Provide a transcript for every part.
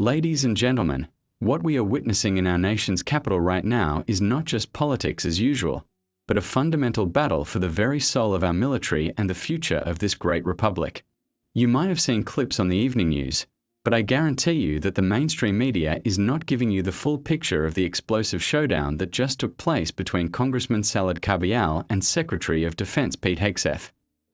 Ladies and gentlemen, what we are witnessing in our nation's capital right now is not just politics as usual, but a fundamental battle for the very soul of our military and the future of this great republic. You might have seen clips on the evening news, but I guarantee you that the mainstream media is not giving you the full picture of the explosive showdown that just took place between Congressman Salud Carbajal and Secretary of Defense Pete Hegseth.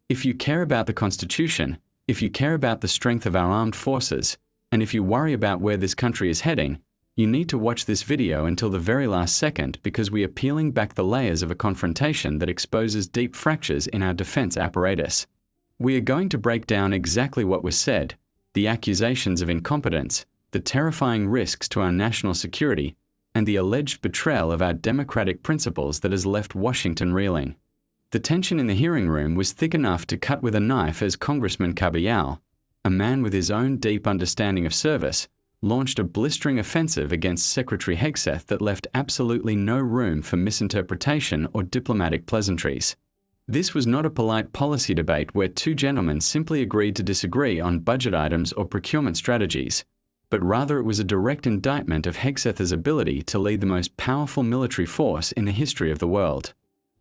If you care about the Constitution, if you care about the strength of our armed forces, and if you worry about where this country is heading, you need to watch this video until the very last second, because we are peeling back the layers of a confrontation that exposes deep fractures in our defense apparatus. We are going to break down exactly what was said, the accusations of incompetence, the terrifying risks to our national security, and the alleged betrayal of our democratic principles that has left Washington reeling. The tension in the hearing room was thick enough to cut with a knife as Congressman Carbajal, a man with his own deep understanding of service, launched a blistering offensive against Secretary Hegseth that left absolutely no room for misinterpretation or diplomatic pleasantries. This was not a polite policy debate where two gentlemen simply agreed to disagree on budget items or procurement strategies, but rather it was a direct indictment of Hegseth's ability to lead the most powerful military force in the history of the world.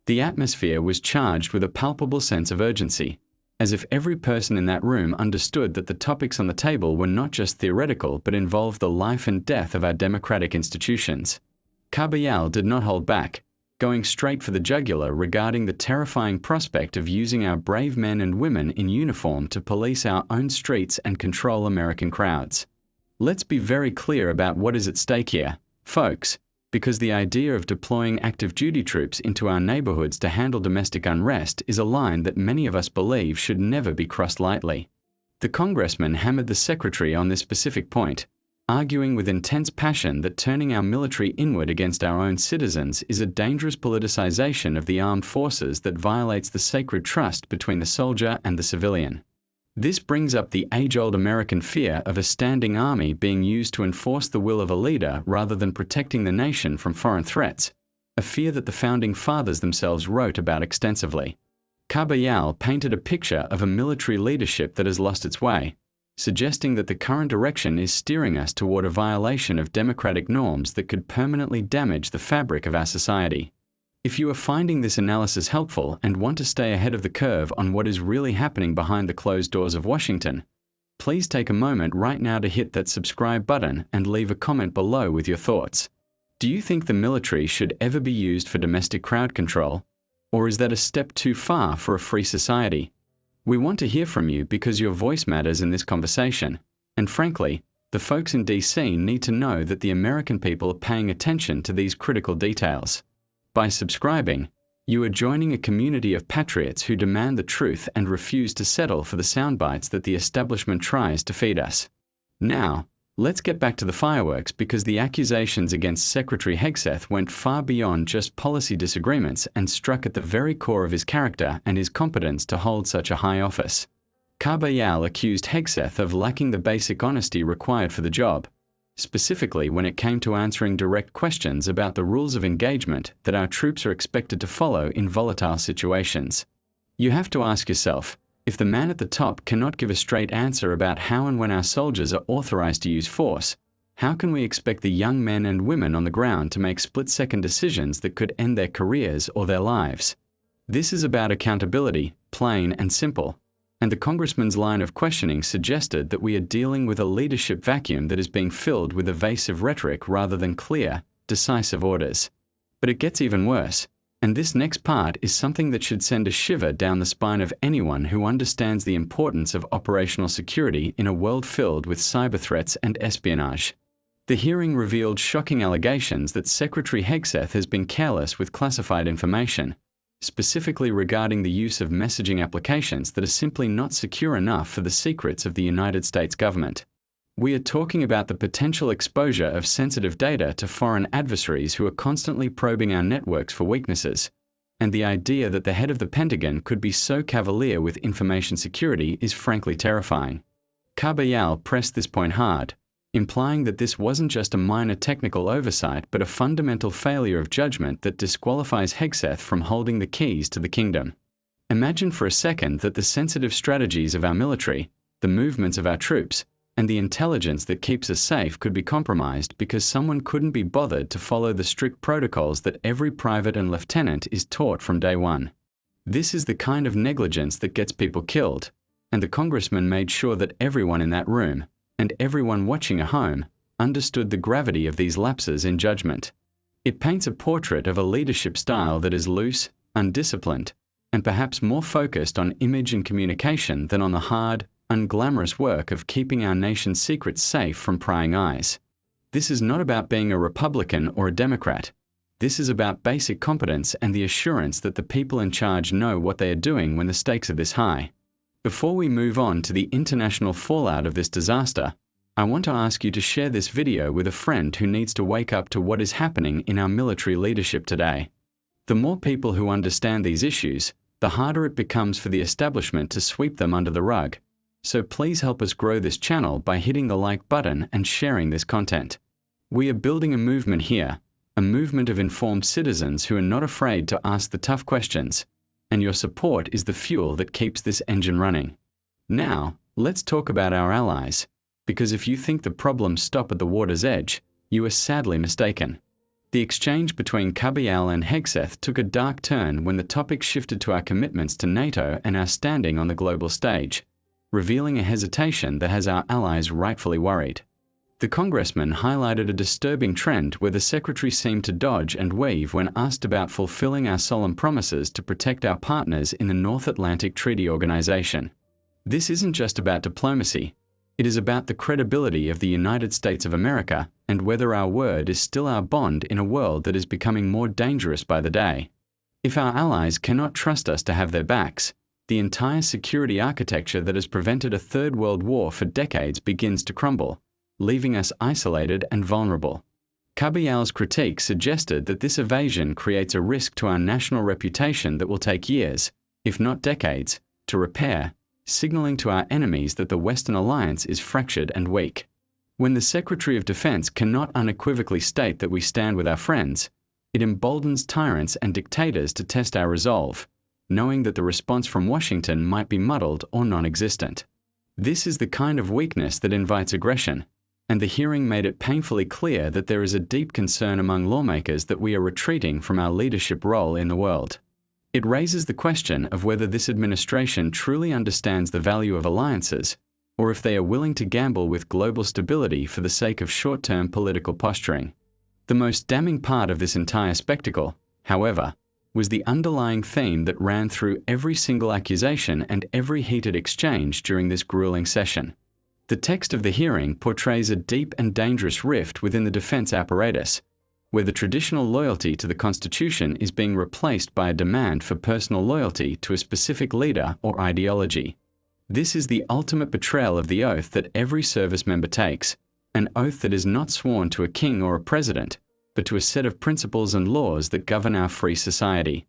The atmosphere was charged with a palpable sense of urgency, as if every person in that room understood that the topics on the table were not just theoretical but involved the life and death of our democratic institutions. Carbajal did not hold back, going straight for the jugular regarding the terrifying prospect of using our brave men and women in uniform to police our own streets and control American crowds. Let's be very clear about what is at stake here, folks, because the idea of deploying active duty troops into our neighborhoods to handle domestic unrest is a line that many of us believe should never be crossed lightly. The Congressman hammered the Secretary on this specific point, arguing with intense passion that turning our military inward against our own citizens is a dangerous politicization of the armed forces that violates the sacred trust between the soldier and the civilian. This brings up the age-old American fear of a standing army being used to enforce the will of a leader rather than protecting the nation from foreign threats, a fear that the Founding Fathers themselves wrote about extensively. Carbajal painted a picture of a military leadership that has lost its way, suggesting that the current direction is steering us toward a violation of democratic norms that could permanently damage the fabric of our society. If you are finding this analysis helpful and want to stay ahead of the curve on what is really happening behind the closed doors of Washington, please take a moment right now to hit that subscribe button and leave a comment below with your thoughts. Do you think the military should ever be used for domestic crowd control? Or is that a step too far for a free society? We want to hear from you because your voice matters in this conversation, and frankly, the folks in DC need to know that the American people are paying attention to these critical details. By subscribing, you are joining a community of patriots who demand the truth and refuse to settle for the sound bites that the establishment tries to feed us. Now, let's get back to the fireworks, because the accusations against Secretary Hegseth went far beyond just policy disagreements and struck at the very core of his character and his competence to hold such a high office. Carbajal accused Hegseth of lacking the basic honesty required for the job, specifically when it came to answering direct questions about the rules of engagement that our troops are expected to follow in volatile situations. You have to ask yourself, if the man at the top cannot give a straight answer about how and when our soldiers are authorized to use force, how can we expect the young men and women on the ground to make split-second decisions that could end their careers or their lives? This is about accountability, plain and simple. And the Congressman's line of questioning suggested that we are dealing with a leadership vacuum that is being filled with evasive rhetoric rather than clear, decisive orders. But it gets even worse, and this next part is something that should send a shiver down the spine of anyone who understands the importance of operational security in a world filled with cyber threats and espionage. The hearing revealed shocking allegations that Secretary Hegseth has been careless with classified information, specifically regarding the use of messaging applications that are simply not secure enough for the secrets of the United States government. We are talking about the potential exposure of sensitive data to foreign adversaries who are constantly probing our networks for weaknesses, and the idea that the head of the Pentagon could be so cavalier with information security is frankly terrifying. Carbajal pressed this point hard, implying that this wasn't just a minor technical oversight but a fundamental failure of judgment that disqualifies Hegseth from holding the keys to the kingdom. Imagine for a second that the sensitive strategies of our military, the movements of our troops, and the intelligence that keeps us safe could be compromised because someone couldn't be bothered to follow the strict protocols that every private and lieutenant is taught from day one. This is the kind of negligence that gets people killed, and the Congressman made sure that everyone in that room, and everyone watching at home, understood the gravity of these lapses in judgment. It paints a portrait of a leadership style that is loose, undisciplined, and perhaps more focused on image and communication than on the hard, unglamorous work of keeping our nation's secrets safe from prying eyes. This is not about being a Republican or a Democrat. This is about basic competence and the assurance that the people in charge know what they are doing when the stakes are this high. Before we move on to the international fallout of this disaster, I want to ask you to share this video with a friend who needs to wake up to what is happening in our military leadership today. The more people who understand these issues, the harder it becomes for the establishment to sweep them under the rug. So please help us grow this channel by hitting the like button and sharing this content. We are building a movement here, a movement of informed citizens who are not afraid to ask the tough questions, and your support is the fuel that keeps this engine running. Now, let's talk about our allies, because if you think the problems stop at the water's edge, you are sadly mistaken. The exchange between Carbajal and Hegseth took a dark turn when the topic shifted to our commitments to NATO and our standing on the global stage, revealing a hesitation that has our allies rightfully worried. The Congressman highlighted a disturbing trend where the Secretary seemed to dodge and weave when asked about fulfilling our solemn promises to protect our partners in the North Atlantic Treaty Organization. This isn't just about diplomacy. It is about the credibility of the United States of America and whether our word is still our bond in a world that is becoming more dangerous by the day. If our allies cannot trust us to have their backs, the entire security architecture that has prevented a third world war for decades begins to crumble, leaving us isolated and vulnerable. Carbajal's critique suggested that this evasion creates a risk to our national reputation that will take years, if not decades, to repair, signaling to our enemies that the Western alliance is fractured and weak. When the Secretary of Defense cannot unequivocally state that we stand with our friends, it emboldens tyrants and dictators to test our resolve, knowing that the response from Washington might be muddled or non-existent. This is the kind of weakness that invites aggression, and the hearing made it painfully clear that there is a deep concern among lawmakers that we are retreating from our leadership role in the world. It raises the question of whether this administration truly understands the value of alliances, or if they are willing to gamble with global stability for the sake of short-term political posturing. The most damning part of this entire spectacle, however, was the underlying theme that ran through every single accusation and every heated exchange during this grueling session. The text of the hearing portrays a deep and dangerous rift within the defense apparatus, where the traditional loyalty to the Constitution is being replaced by a demand for personal loyalty to a specific leader or ideology. This is the ultimate betrayal of the oath that every service member takes, an oath that is not sworn to a king or a president, but to a set of principles and laws that govern our free society.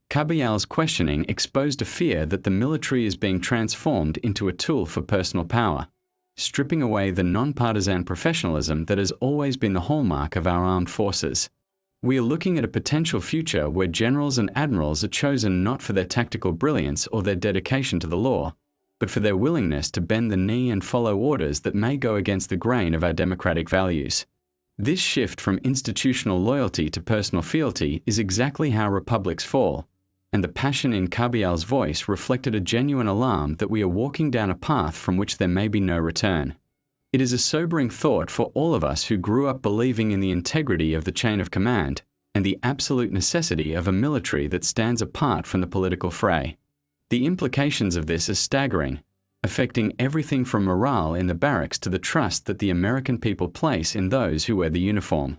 Carbajal's questioning exposed a fear that the military is being transformed into a tool for personal power, stripping away the non-partisan professionalism that has always been the hallmark of our armed forces. We are looking at a potential future where generals and admirals are chosen not for their tactical brilliance or their dedication to the law, but for their willingness to bend the knee and follow orders that may go against the grain of our democratic values. This shift from institutional loyalty to personal fealty is exactly how republics fall, and the passion in Carbajal's voice reflected a genuine alarm that we are walking down a path from which there may be no return. It is a sobering thought for all of us who grew up believing in the integrity of the chain of command and the absolute necessity of a military that stands apart from the political fray. The implications of this are staggering, affecting everything from morale in the barracks to the trust that the American people place in those who wear the uniform.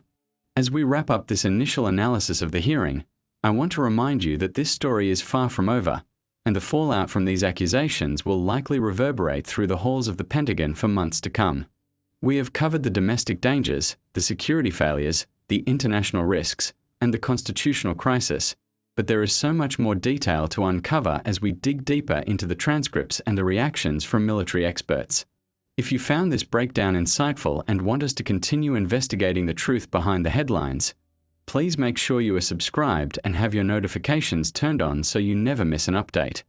As we wrap up this initial analysis of the hearing, I want to remind you that this story is far from over, and the fallout from these accusations will likely reverberate through the halls of the Pentagon for months to come. We have covered the domestic dangers, the security failures, the international risks, and the constitutional crisis, but there is so much more detail to uncover as we dig deeper into the transcripts and the reactions from military experts. If you found this breakdown insightful and want us to continue investigating the truth behind the headlines, please make sure you are subscribed and have your notifications turned on so you never miss an update.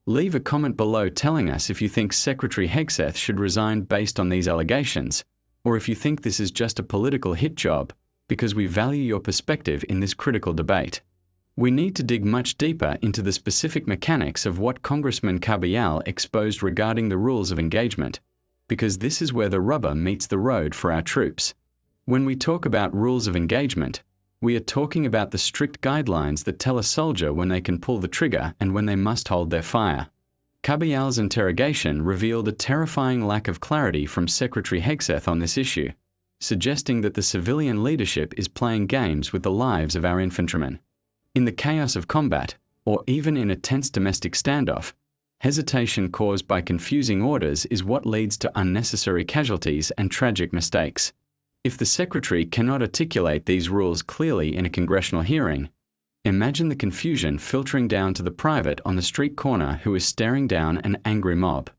Leave a comment below telling us if you think Secretary Hegseth should resign based on these allegations, or if you think this is just a political hit job, because we value your perspective in this critical debate. We need to dig much deeper into the specific mechanics of what Congressman Carbajal exposed regarding the rules of engagement, because this is where the rubber meets the road for our troops. When we talk about rules of engagement, we are talking about the strict guidelines that tell a soldier when they can pull the trigger and when they must hold their fire. Carbajal's interrogation revealed a terrifying lack of clarity from Secretary Hegseth on this issue, suggesting that the civilian leadership is playing games with the lives of our infantrymen. In the chaos of combat, or even in a tense domestic standoff, hesitation caused by confusing orders is what leads to unnecessary casualties and tragic mistakes. If the Secretary cannot articulate these rules clearly in a congressional hearing, imagine the confusion filtering down to the private on the street corner who is staring down an angry mob.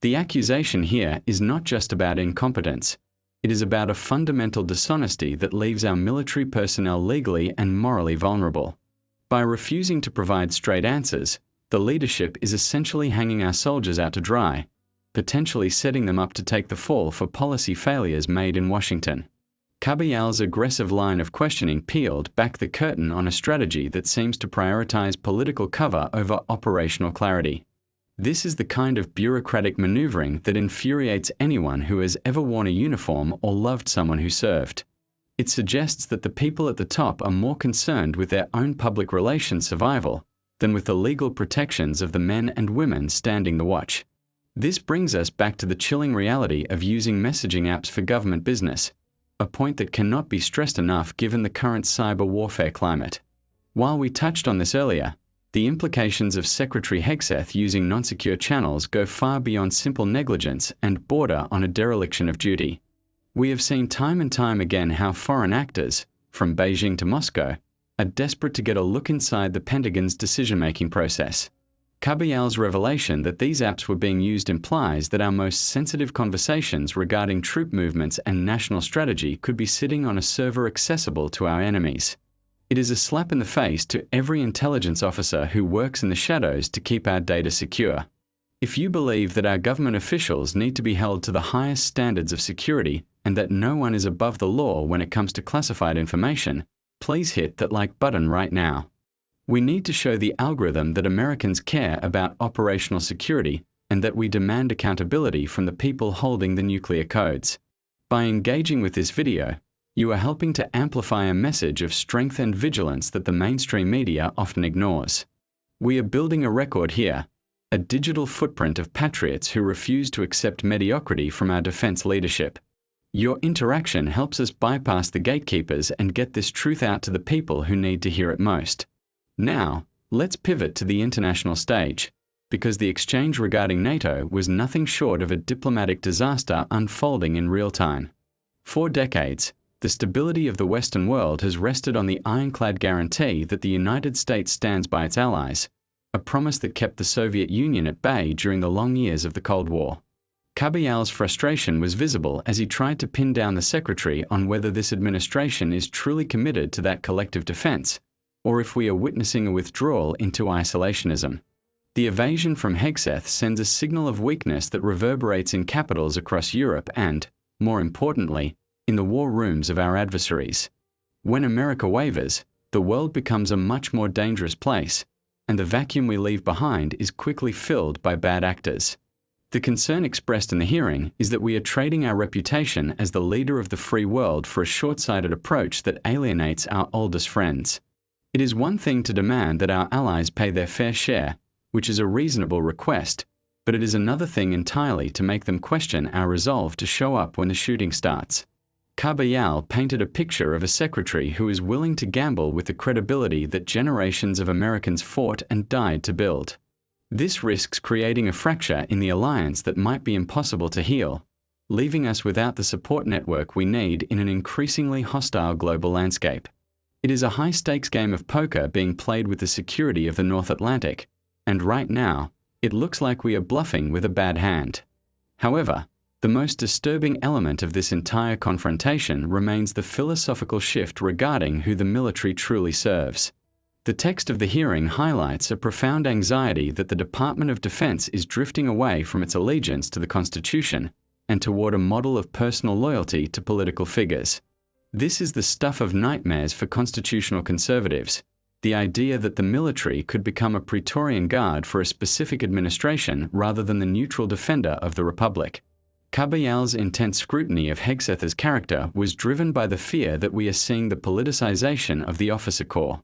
The accusation here is not just about incompetence. It is about a fundamental dishonesty that leaves our military personnel legally and morally vulnerable. By refusing to provide straight answers, the leadership is essentially hanging our soldiers out to dry, potentially setting them up to take the fall for policy failures made in Washington. Carbajal's aggressive line of questioning peeled back the curtain on a strategy that seems to prioritize political cover over operational clarity. This is the kind of bureaucratic maneuvering that infuriates anyone who has ever worn a uniform or loved someone who served. It suggests that the people at the top are more concerned with their own public relations survival than with the legal protections of the men and women standing the watch. This brings us back to the chilling reality of using messaging apps for government business, a point that cannot be stressed enough given the current cyber warfare climate. While we touched on this earlier, the implications of Secretary Hegseth using non-secure channels go far beyond simple negligence and border on a dereliction of duty. We have seen time and time again how foreign actors, from Beijing to Moscow, are desperate to get a look inside the Pentagon's decision-making process. Carbajal's revelation that these apps were being used implies that our most sensitive conversations regarding troop movements and national strategy could be sitting on a server accessible to our enemies. It is a slap in the face to every intelligence officer who works in the shadows to keep our data secure. If you believe that our government officials need to be held to the highest standards of security and that no one is above the law when it comes to classified information, please hit that like button right now. We need to show the algorithm that Americans care about operational security and that we demand accountability from the people holding the nuclear codes. By engaging with this video, you are helping to amplify a message of strength and vigilance that the mainstream media often ignores. We are building a record here, a digital footprint of patriots who refuse to accept mediocrity from our defense leadership. Your interaction helps us bypass the gatekeepers and get this truth out to the people who need to hear it most. Now, let's pivot to the international stage, because the exchange regarding NATO was nothing short of a diplomatic disaster unfolding in real time. For decades, the stability of the Western world has rested on the ironclad guarantee that the United States stands by its allies, a promise that kept the Soviet Union at bay during the long years of the Cold War. Carbajal's frustration was visible as he tried to pin down the Secretary on whether this administration is truly committed to that collective defense, or if we are witnessing a withdrawal into isolationism. The evasion from Hegseth sends a signal of weakness that reverberates in capitals across Europe and, more importantly, in the war rooms of our adversaries. When America wavers, the world becomes a much more dangerous place, and the vacuum we leave behind is quickly filled by bad actors. The concern expressed in the hearing is that we are trading our reputation as the leader of the free world for a short-sighted approach that alienates our oldest friends. It is one thing to demand that our allies pay their fair share, which is a reasonable request, but it is another thing entirely to make them question our resolve to show up when the shooting starts. Carbajal painted a picture of a secretary who is willing to gamble with the credibility that generations of Americans fought and died to build. This risks creating a fracture in the alliance that might be impossible to heal, leaving us without the support network we need in an increasingly hostile global landscape. It is a high-stakes game of poker being played with the security of the North Atlantic, and right now, it looks like we are bluffing with a bad hand. However, the most disturbing element of this entire confrontation remains the philosophical shift regarding who the military truly serves. The text of the hearing highlights a profound anxiety that the Department of Defense is drifting away from its allegiance to the Constitution and toward a model of personal loyalty to political figures. This is the stuff of nightmares for constitutional conservatives, the idea that the military could become a Praetorian Guard for a specific administration rather than the neutral defender of the Republic. Carbajal's intense scrutiny of Hegseth's character was driven by the fear that we are seeing the politicization of the officer corps.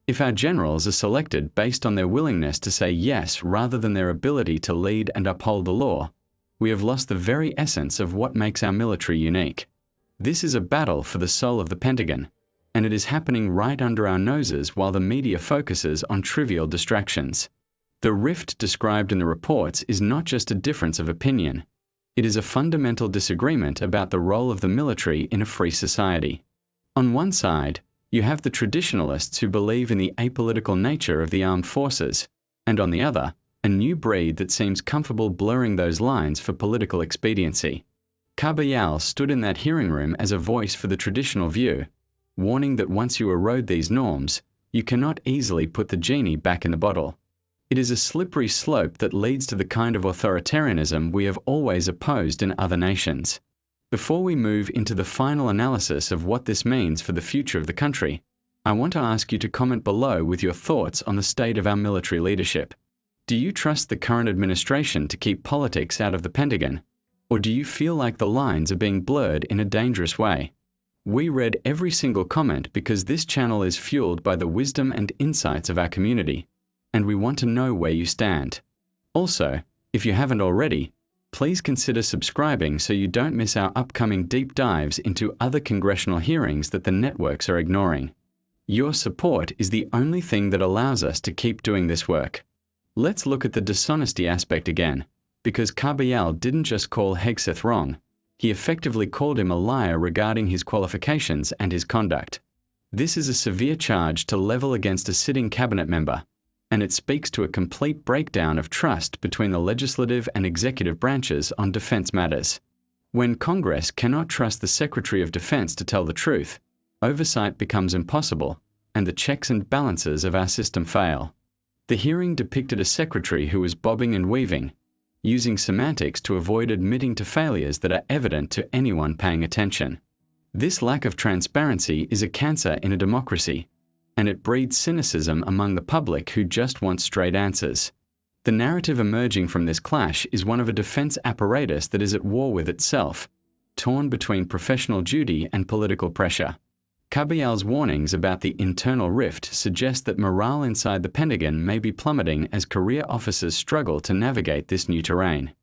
If our generals are selected based on their willingness to say yes rather than their ability to lead and uphold the law, we have lost the very essence of what makes our military unique. This is a battle for the soul of the Pentagon, and it is happening right under our noses while the media focuses on trivial distractions. The rift described in the reports is not just a difference of opinion. It is a fundamental disagreement about the role of the military in a free society. On one side, you have the traditionalists who believe in the apolitical nature of the armed forces, and on the other, a new breed that seems comfortable blurring those lines for political expediency. Carbajal stood in that hearing room as a voice for the traditional view, warning that once you erode these norms, you cannot easily put the genie back in the bottle. It is a slippery slope that leads to the kind of authoritarianism we have always opposed in other nations. Before we move into the final analysis of what this means for the future of the country, I want to ask you to comment below with your thoughts on the state of our military leadership. Do you trust the current administration to keep politics out of the Pentagon, or do you feel like the lines are being blurred in a dangerous way? We read every single comment because this channel is fueled by the wisdom and insights of our community, and we want to know where you stand. Also, if you haven't already, please consider subscribing so you don't miss our upcoming deep dives into other congressional hearings that the networks are ignoring. Your support is the only thing that allows us to keep doing this work. Let's look at the dishonesty aspect again, because Carbajal didn't just call Hegseth wrong, he effectively called him a liar regarding his qualifications and his conduct. This is a severe charge to level against a sitting cabinet member, and it speaks to a complete breakdown of trust between the legislative and executive branches on defense matters. When Congress cannot trust the Secretary of Defense to tell the truth, oversight becomes impossible, and the checks and balances of our system fail. The hearing depicted a secretary who was bobbing and weaving, using semantics to avoid admitting to failures that are evident to anyone paying attention. This lack of transparency is a cancer in a democracy, and it breeds cynicism among the public who just want straight answers. The narrative emerging from this clash is one of a defense apparatus that is at war with itself, torn between professional duty and political pressure. Carbajal's warnings about the internal rift suggest that morale inside the Pentagon may be plummeting as career officers struggle to navigate this new terrain.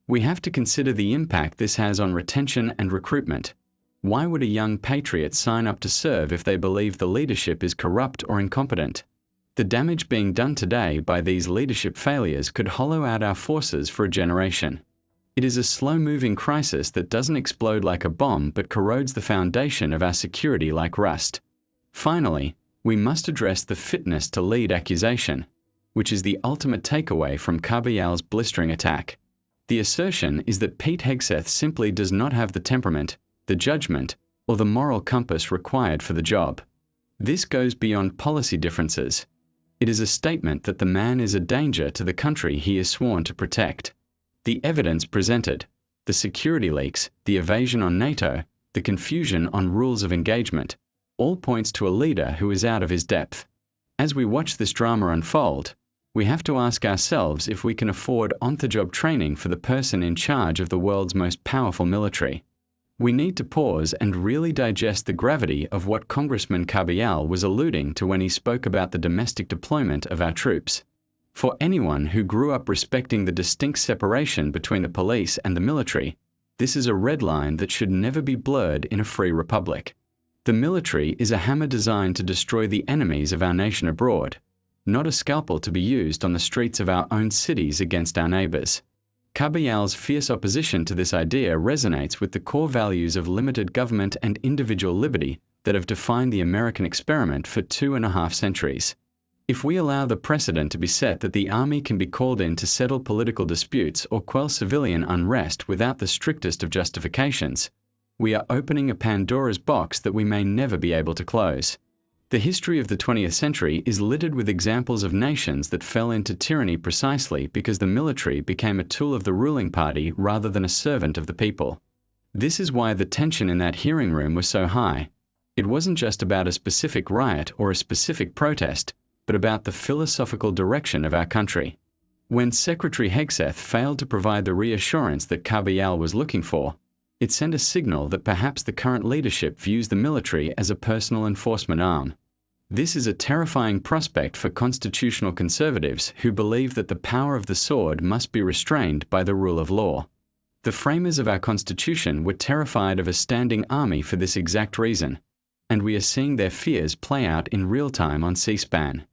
We have to consider the impact this has on retention and recruitment. Why would a young patriot sign up to serve if they believe the leadership is corrupt or incompetent? The damage being done today by these leadership failures could hollow out our forces for a generation. It is a slow-moving crisis that doesn't explode like a bomb but corrodes the foundation of our security like rust. Finally, we must address the fitness to lead accusation, which is the ultimate takeaway from Carbajal's blistering attack. The assertion is that Pete Hegseth simply does not have the temperament, the judgment, or the moral compass required for the job. This goes beyond policy differences. It is a statement that the man is a danger to the country he is sworn to protect. The evidence presented, the security leaks, the evasion on NATO, the confusion on rules of engagement, all points to a leader who is out of his depth. As we watch this drama unfold, we have to ask ourselves if we can afford on-the-job training for the person in charge of the world's most powerful military. We need to pause and really digest the gravity of what Congressman Carbajal was alluding to when he spoke about the domestic deployment of our troops. For anyone who grew up respecting the distinct separation between the police and the military, this is a red line that should never be blurred in a free republic. The military is a hammer designed to destroy the enemies of our nation abroad, not a scalpel to be used on the streets of our own cities against our neighbors. Carbajal's fierce opposition to this idea resonates with the core values of limited government and individual liberty that have defined the American experiment for 2.5 centuries. If we allow the precedent to be set that the army can be called in to settle political disputes or quell civilian unrest without the strictest of justifications, we are opening a Pandora's box that we may never be able to close. The history of the 20th century is littered with examples of nations that fell into tyranny precisely because the military became a tool of the ruling party rather than a servant of the people. This is why the tension in that hearing room was so high. It wasn't just about a specific riot or a specific protest, but about the philosophical direction of our country. When Secretary Hegseth failed to provide the reassurance that Carbajal was looking for, it sent a signal that perhaps the current leadership views the military as a personal enforcement arm. This is a terrifying prospect for constitutional conservatives who believe that the power of the sword must be restrained by the rule of law. The framers of our Constitution were terrified of a standing army for this exact reason, and we are seeing their fears play out in real time on C-SPAN.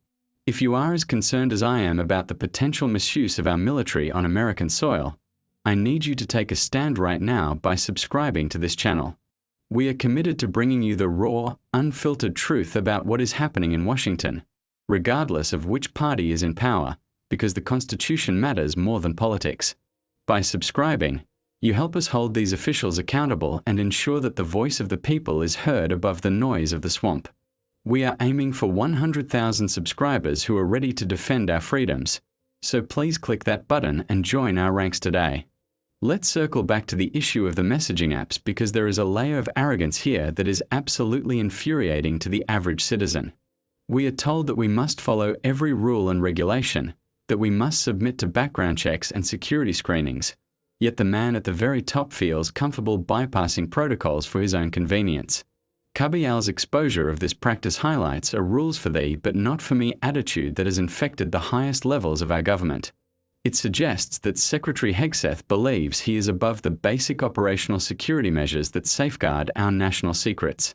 If you are as concerned as I am about the potential misuse of our military on American soil, I need you to take a stand right now by subscribing to this channel. We are committed to bringing you the raw, unfiltered truth about what is happening in Washington, regardless of which party is in power, because the Constitution matters more than politics. By subscribing, you help us hold these officials accountable and ensure that the voice of the people is heard above the noise of the swamp. We are aiming for 100,000 subscribers who are ready to defend our freedoms, so please click that button and join our ranks today. Let's circle back to the issue of the messaging apps because there is a layer of arrogance here that is absolutely infuriating to the average citizen. We are told that we must follow every rule and regulation, that we must submit to background checks and security screenings, yet the man at the very top feels comfortable bypassing protocols for his own convenience. Carbajal's exposure of this practice highlights a rules for thee but not for me attitude that has infected the highest levels of our government. It suggests that Secretary Hegseth believes he is above the basic operational security measures that safeguard our national secrets.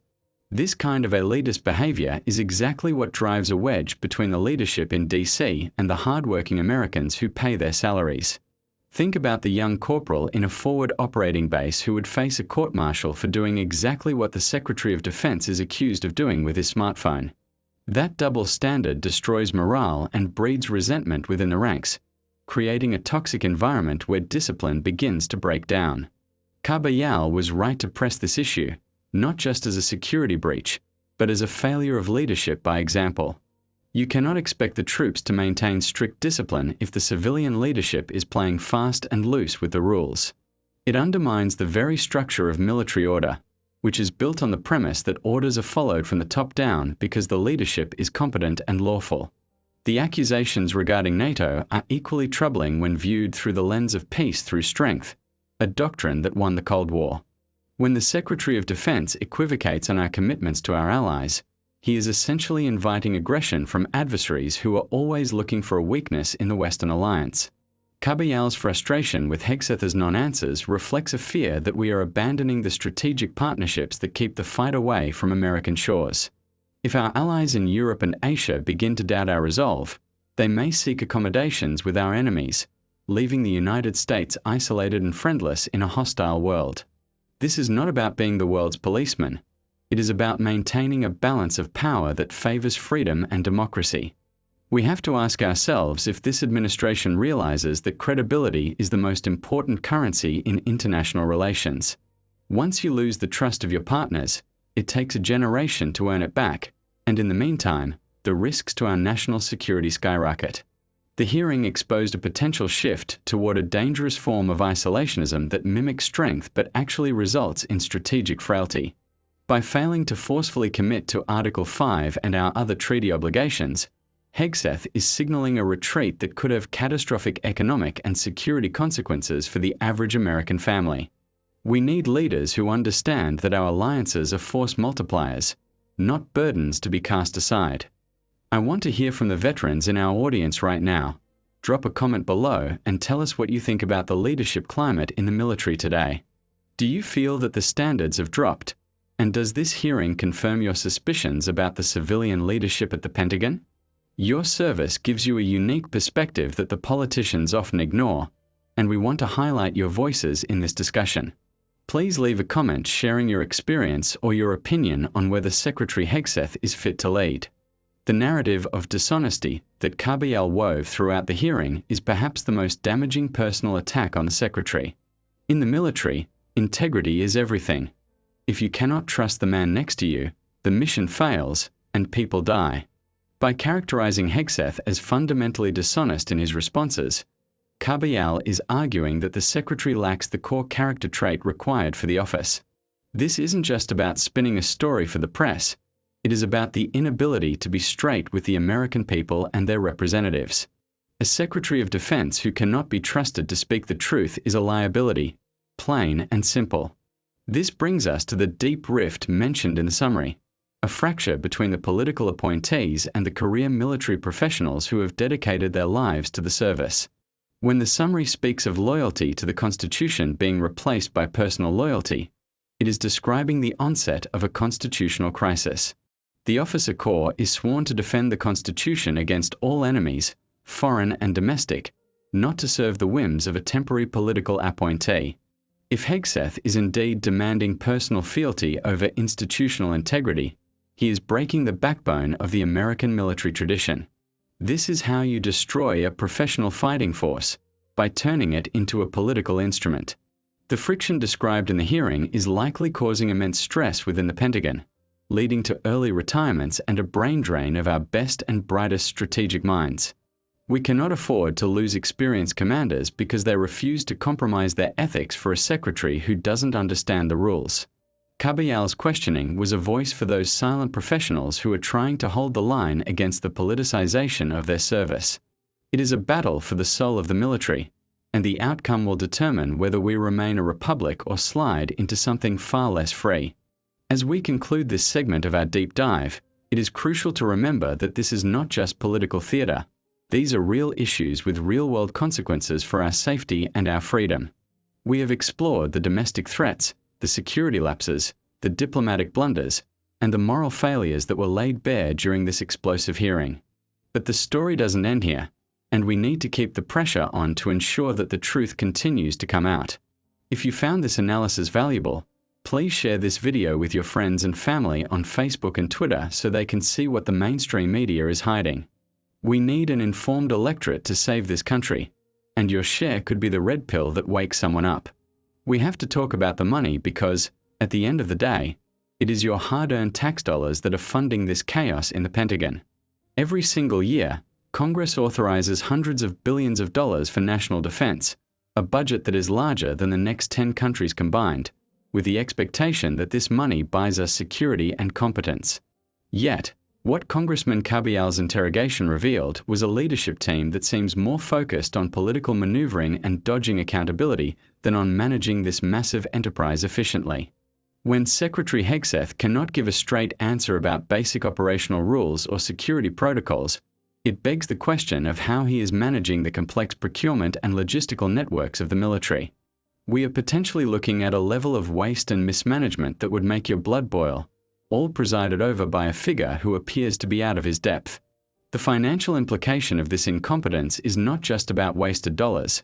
This kind of elitist behavior is exactly what drives a wedge between the leadership in DC and the hard-working Americans who pay their salaries. Think about the young corporal in a forward operating base who would face a court-martial for doing exactly what the Secretary of Defense is accused of doing with his smartphone. That double standard destroys morale and breeds resentment within the ranks, creating a toxic environment where discipline begins to break down. Carbajal was right to press this issue, not just as a security breach, but as a failure of leadership by example. You cannot expect the troops to maintain strict discipline if the civilian leadership is playing fast and loose with the rules. It undermines the very structure of military order, which is built on the premise that orders are followed from the top down because the leadership is competent and lawful. The accusations regarding NATO are equally troubling when viewed through the lens of peace through strength, a doctrine that won the Cold War. When the Secretary of Defense equivocates on our commitments to our allies, he is essentially inviting aggression from adversaries who are always looking for a weakness in the Western alliance. Carbajal's frustration with Hegseth's non-answers reflects a fear that we are abandoning the strategic partnerships that keep the fight away from American shores. If our allies in Europe and Asia begin to doubt our resolve, they may seek accommodations with our enemies, leaving the United States isolated and friendless in a hostile world. This is not about being the world's policeman. It is about maintaining a balance of power that favors freedom and democracy. We have to ask ourselves if this administration realizes that credibility is the most important currency in international relations. Once you lose the trust of your partners, it takes a generation to earn it back, and in the meantime, the risks to our national security skyrocket. The hearing exposed a potential shift toward a dangerous form of isolationism that mimics strength but actually results in strategic frailty. By failing to forcefully commit to Article 5 and our other treaty obligations, Hegseth is signaling a retreat that could have catastrophic economic and security consequences for the average American family. We need leaders who understand that our alliances are force multipliers, not burdens to be cast aside. I want to hear from the veterans in our audience right now. Drop a comment below and tell us what you think about the leadership climate in the military today. Do you feel that the standards have dropped? And does this hearing confirm your suspicions about the civilian leadership at the Pentagon? Your service gives you a unique perspective that the politicians often ignore, and we want to highlight your voices in this discussion. Please leave a comment sharing your experience or your opinion on whether Secretary Hegseth is fit to lead. The narrative of dishonesty that Carbajal wove throughout the hearing is perhaps the most damaging personal attack on the Secretary. In the military, integrity is everything. If you cannot trust the man next to you, the mission fails and people die. By characterizing Hegseth as fundamentally dishonest in his responses, Carbajal is arguing that the secretary lacks the core character trait required for the office. This isn't just about spinning a story for the press. It is about the inability to be straight with the American people and their representatives. A Secretary of Defense who cannot be trusted to speak the truth is a liability, plain and simple. This brings us to the deep rift mentioned in the summary, a fracture between the political appointees and the career military professionals who have dedicated their lives to the service. When the summary speaks of loyalty to the Constitution being replaced by personal loyalty, it is describing the onset of a constitutional crisis. The officer corps is sworn to defend the Constitution against all enemies, foreign and domestic, not to serve the whims of a temporary political appointee. If Hegseth is indeed demanding personal fealty over institutional integrity, he is breaking the backbone of the American military tradition. This is how you destroy a professional fighting force, by turning it into a political instrument. The friction described in the hearing is likely causing immense stress within the Pentagon, leading to early retirements and a brain drain of our best and brightest strategic minds. We cannot afford to lose experienced commanders because they refuse to compromise their ethics for a secretary who doesn't understand the rules. Carbajal's questioning was a voice for those silent professionals who are trying to hold the line against the politicization of their service. It is a battle for the soul of the military, and the outcome will determine whether we remain a republic or slide into something far less free. As we conclude this segment of our deep dive, it is crucial to remember that this is not just political theater. These are real issues with real-world consequences for our safety and our freedom. We have explored the domestic threats, the security lapses, the diplomatic blunders, and the moral failures that were laid bare during this explosive hearing. But the story doesn't end here, and we need to keep the pressure on to ensure that the truth continues to come out. If you found this analysis valuable, please share this video with your friends and family on Facebook and Twitter so they can see what the mainstream media is hiding. We need an informed electorate to save this country, and your share could be the red pill that wakes someone up. We have to talk about the money because, at the end of the day, it is your hard-earned tax dollars that are funding this chaos in the Pentagon. Every single year, Congress authorizes hundreds of billions of dollars for national defense, a budget that is larger than the next 10 countries combined, with the expectation that this money buys us security and competence. Yet, what Congressman Carbajal's interrogation revealed was a leadership team that seems more focused on political maneuvering and dodging accountability than on managing this massive enterprise efficiently. When Secretary Hegseth cannot give a straight answer about basic operational rules or security protocols, it begs the question of how he is managing the complex procurement and logistical networks of the military. We are potentially looking at a level of waste and mismanagement that would make your blood boil, all presided over by a figure who appears to be out of his depth. The financial implication of this incompetence is not just about wasted dollars.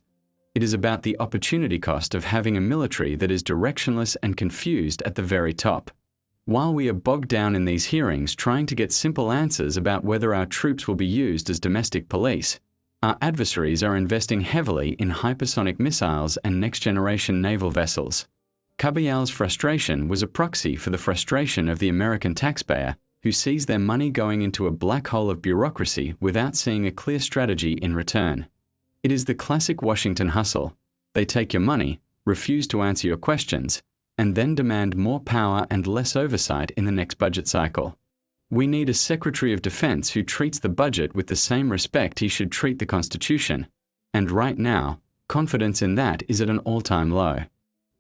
It is about the opportunity cost of having a military that is directionless and confused at the very top. While we are bogged down in these hearings trying to get simple answers about whether our troops will be used as domestic police, our adversaries are investing heavily in hypersonic missiles and next-generation naval vessels. Carbajal's frustration was a proxy for the frustration of the American taxpayer who sees their money going into a black hole of bureaucracy without seeing a clear strategy in return. It is the classic Washington hustle. They take your money, refuse to answer your questions, and then demand more power and less oversight in the next budget cycle. We need a Secretary of Defense who treats the budget with the same respect he should treat the Constitution. And right now, confidence in that is at an all-time low.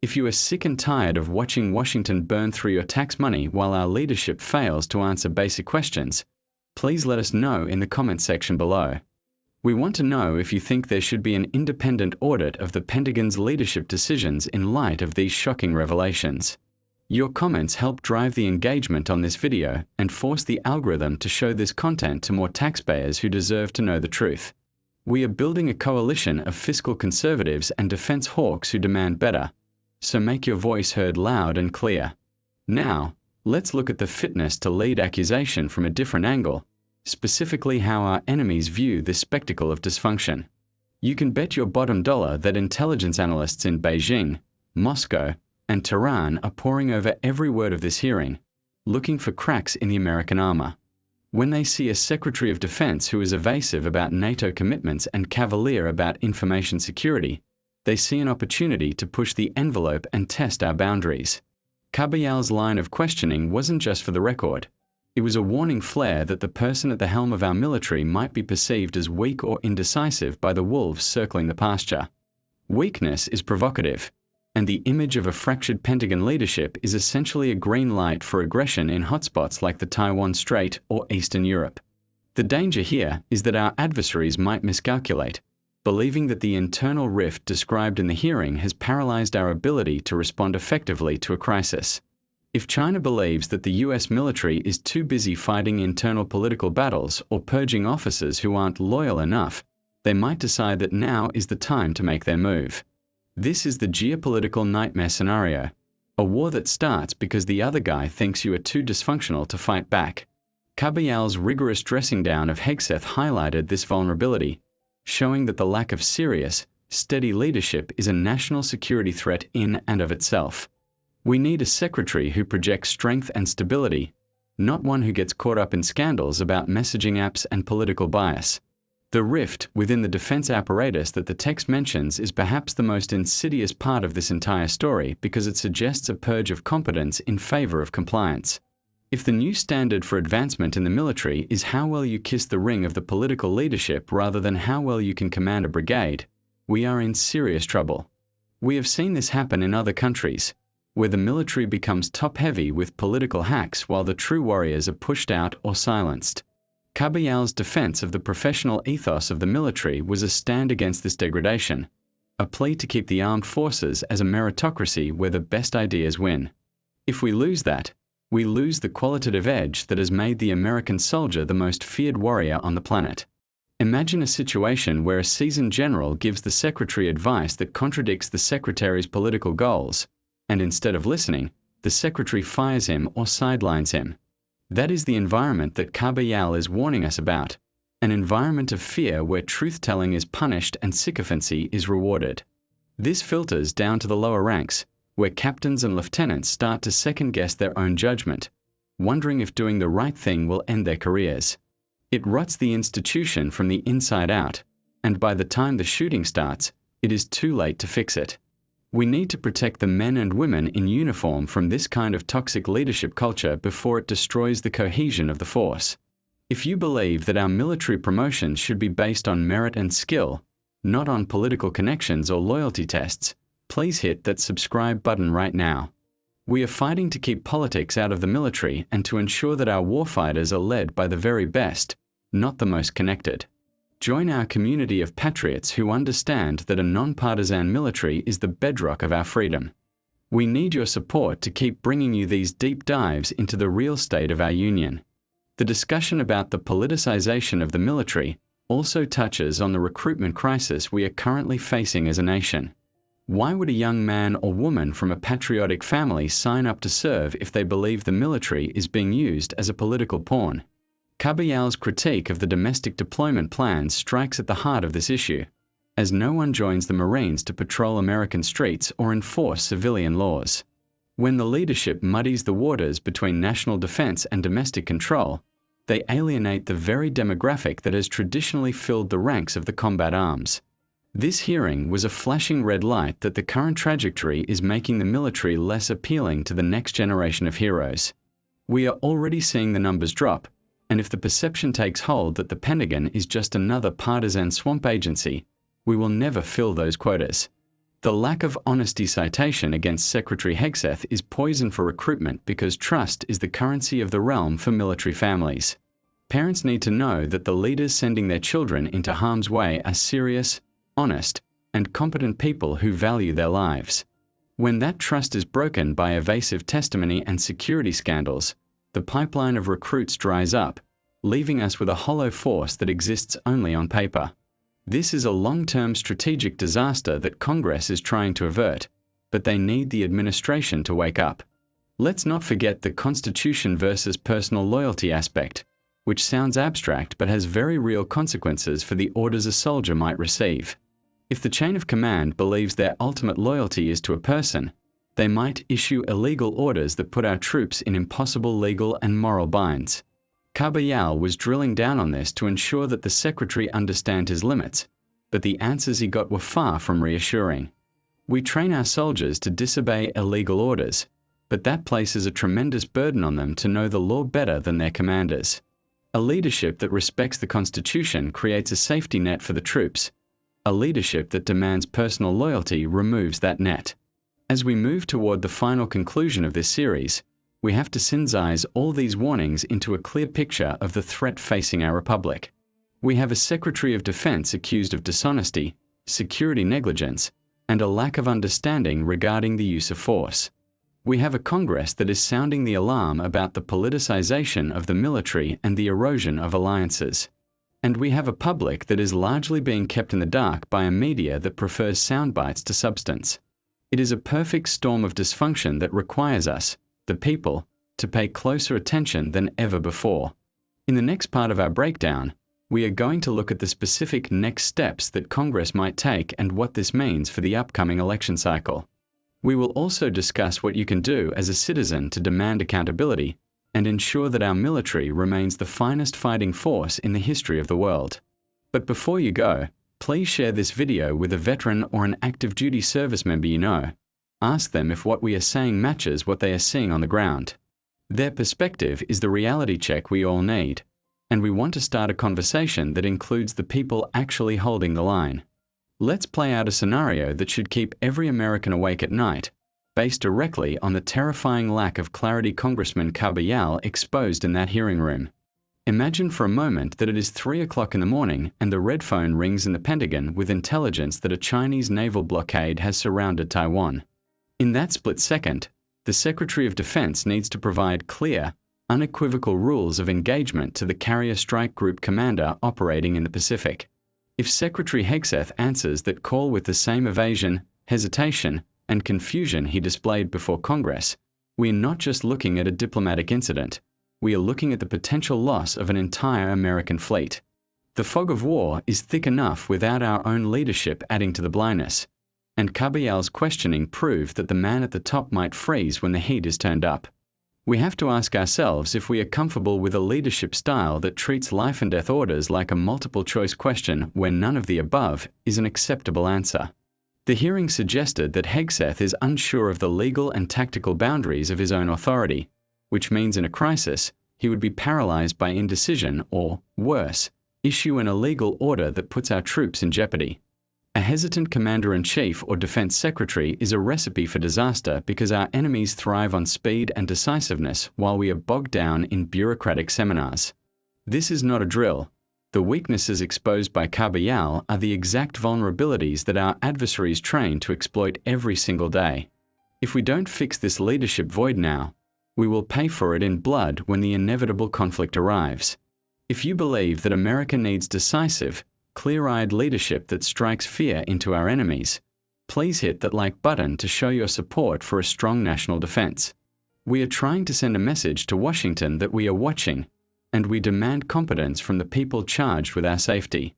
If you are sick and tired of watching Washington burn through your tax money while our leadership fails to answer basic questions, please let us know in the comments section below. We want to know if you think there should be an independent audit of the Pentagon's leadership decisions in light of these shocking revelations. Your comments help drive the engagement on this video and force the algorithm to show this content to more taxpayers who deserve to know the truth. We are building a coalition of fiscal conservatives and defense hawks who demand better, so make your voice heard loud and clear. Now, let's look at the fitness to lead accusation from a different angle, specifically how our enemies view this spectacle of dysfunction. You can bet your bottom dollar that intelligence analysts in Beijing, Moscow, and Tehran are poring over every word of this hearing, looking for cracks in the American armor. When they see a Secretary of Defense who is evasive about NATO commitments and cavalier about information security, they see an opportunity to push the envelope and test our boundaries. Carbajal's line of questioning wasn't just for the record. It was a warning flare that the person at the helm of our military might be perceived as weak or indecisive by the wolves circling the pasture. Weakness is provocative, and the image of a fractured Pentagon leadership is essentially a green light for aggression in hotspots like the Taiwan Strait or Eastern Europe. The danger here is that our adversaries might miscalculate, believing that the internal rift described in the hearing has paralyzed our ability to respond effectively to a crisis. If China believes that the US military is too busy fighting internal political battles or purging officers who aren't loyal enough, they might decide that now is the time to make their move. This is the geopolitical nightmare scenario, a war that starts because the other guy thinks you are too dysfunctional to fight back. Carbajal's rigorous dressing down of Hegseth highlighted this vulnerability, showing that the lack of serious, steady leadership is a national security threat in and of itself. We need a secretary who projects strength and stability, not one who gets caught up in scandals about messaging apps and political bias. The rift within the defense apparatus that the text mentions is perhaps the most insidious part of this entire story because it suggests a purge of competence in favor of compliance. If the new standard for advancement in the military is how well you kiss the ring of the political leadership rather than how well you can command a brigade, we are in serious trouble. We have seen this happen in other countries, where the military becomes top-heavy with political hacks while the true warriors are pushed out or silenced. Carbajal's defense of the professional ethos of the military was a stand against this degradation, a plea to keep the armed forces as a meritocracy where the best ideas win. If we lose that, we lose the qualitative edge that has made the American soldier the most feared warrior on the planet. Imagine a situation where a seasoned general gives the secretary advice that contradicts the secretary's political goals, and instead of listening, the secretary fires him or sidelines him. That is the environment that Carbajal is warning us about, an environment of fear where truth-telling is punished and sycophancy is rewarded. This filters down to the lower ranks, where captains and lieutenants start to second-guess their own judgment, wondering if doing the right thing will end their careers. It rots the institution from the inside out, and by the time the shooting starts, it is too late to fix it. We need to protect the men and women in uniform from this kind of toxic leadership culture before it destroys the cohesion of the force. If you believe that our military promotions should be based on merit and skill, not on political connections or loyalty tests, please hit that subscribe button right now. We are fighting to keep politics out of the military and to ensure that our warfighters are led by the very best, not the most connected. Join our community of patriots who understand that a nonpartisan military is the bedrock of our freedom. We need your support to keep bringing you these deep dives into the real state of our union. The discussion about the politicization of the military also touches on the recruitment crisis we are currently facing as a nation. Why would a young man or woman from a patriotic family sign up to serve if they believe the military is being used as a political pawn? Carbajal's critique of the domestic deployment plans strikes at the heart of this issue, as no one joins the Marines to patrol American streets or enforce civilian laws. When the leadership muddies the waters between national defense and domestic control, they alienate the very demographic that has traditionally filled the ranks of the combat arms. This hearing was a flashing red light that the current trajectory is making the military less appealing to the next generation of heroes. We are already seeing the numbers drop, and if the perception takes hold that the Pentagon is just another partisan swamp agency, we will never fill those quotas. The lack of honesty citation against Secretary Hegseth is poison for recruitment because trust is the currency of the realm for military families. Parents need to know that the leaders sending their children into harm's way are serious, honest, and competent people who value their lives. When that trust is broken by evasive testimony and security scandals, the pipeline of recruits dries up, leaving us with a hollow force that exists only on paper. This is a long-term strategic disaster that Congress is trying to avert, but they need the administration to wake up. Let's not forget the Constitution versus personal loyalty aspect, which sounds abstract but has very real consequences for the orders a soldier might receive. If the chain of command believes their ultimate loyalty is to a person, they might issue illegal orders that put our troops in impossible legal and moral binds. Carbajal was drilling down on this to ensure that the secretary understand his limits, but the answers he got were far from reassuring. We train our soldiers to disobey illegal orders, but that places a tremendous burden on them to know the law better than their commanders. A leadership that respects the Constitution creates a safety net for the troops. A leadership that demands personal loyalty removes that net. As we move toward the final conclusion of this series, we have to synthesize all these warnings into a clear picture of the threat facing our republic. We have a Secretary of Defense accused of dishonesty, security negligence, and a lack of understanding regarding the use of force. We have a Congress that is sounding the alarm about the politicization of the military and the erosion of alliances. And we have a public that is largely being kept in the dark by a media that prefers sound bites to substance. It is a perfect storm of dysfunction that requires us, the people, to pay closer attention than ever before. In the next part of our breakdown, we are going to look at the specific next steps that Congress might take and what this means for the upcoming election cycle. We will also discuss what you can do as a citizen to demand accountability and ensure that our military remains the finest fighting force in the history of the world. But before you go, please share this video with a veteran or an active duty service member you know. Ask them if what we are saying matches what they are seeing on the ground. Their perspective is the reality check we all need, and we want to start a conversation that includes the people actually holding the line. Let's play out a scenario that should keep every American awake at night, based directly on the terrifying lack of clarity Congressman Carbajal exposed in that hearing room. Imagine for a moment that it is 3 o'clock in the morning and the red phone rings in the Pentagon with intelligence that a Chinese naval blockade has surrounded Taiwan. In that split second, the Secretary of Defense needs to provide clear, unequivocal rules of engagement to the Carrier Strike Group commander operating in the Pacific. If Secretary Hegseth answers that call with the same evasion, hesitation, and confusion he displayed before Congress, we are not just looking at a diplomatic incident. We are looking at the potential loss of an entire American fleet. The fog of war is thick enough without our own leadership adding to the blindness, and Carbajal's questioning proved that the man at the top might freeze when the heat is turned up. We have to ask ourselves if we are comfortable with a leadership style that treats life and death orders like a multiple-choice question where none of the above is an acceptable answer. The hearing suggested that Hegseth is unsure of the legal and tactical boundaries of his own authority, which means in a crisis, he would be paralyzed by indecision or, worse, issue an illegal order that puts our troops in jeopardy. A hesitant commander-in-chief or defense secretary is a recipe for disaster because our enemies thrive on speed and decisiveness while we are bogged down in bureaucratic seminars. This is not a drill. The weaknesses exposed by Carbajal are the exact vulnerabilities that our adversaries train to exploit every single day. If we don't fix this leadership void now, we will pay for it in blood when the inevitable conflict arrives. If you believe that America needs decisive, clear-eyed leadership that strikes fear into our enemies, please hit that like button to show your support for a strong national defense. We are trying to send a message to Washington that we are watching, and we demand competence from the people charged with our safety.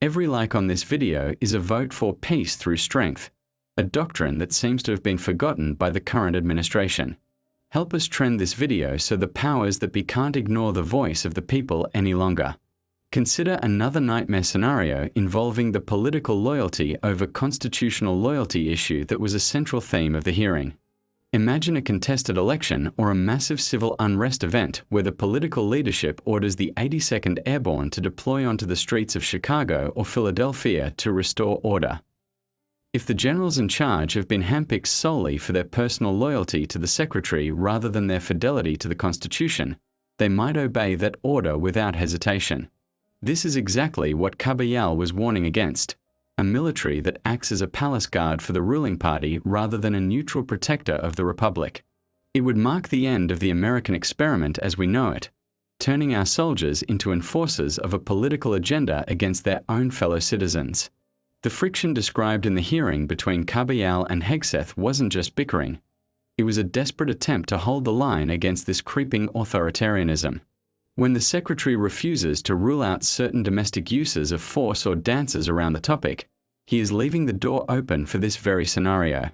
Every like on this video is a vote for peace through strength, a doctrine that seems to have been forgotten by the current administration. Help us trend this video so the powers that be can't ignore the voice of the people any longer. Consider another nightmare scenario involving the political loyalty over constitutional loyalty issue that was a central theme of the hearing. Imagine a contested election or a massive civil unrest event where the political leadership orders the 82nd Airborne to deploy onto the streets of Chicago or Philadelphia to restore order. If the generals in charge have been handpicked solely for their personal loyalty to the Secretary rather than their fidelity to the Constitution, they might obey that order without hesitation. This is exactly what Carbajal was warning against, a military that acts as a palace guard for the ruling party rather than a neutral protector of the Republic. It would mark the end of the American experiment as we know it, turning our soldiers into enforcers of a political agenda against their own fellow citizens. The friction described in the hearing between Carbajal and Hegseth wasn't just bickering. It was a desperate attempt to hold the line against this creeping authoritarianism. When the Secretary refuses to rule out certain domestic uses of force or dances around the topic, he is leaving the door open for this very scenario.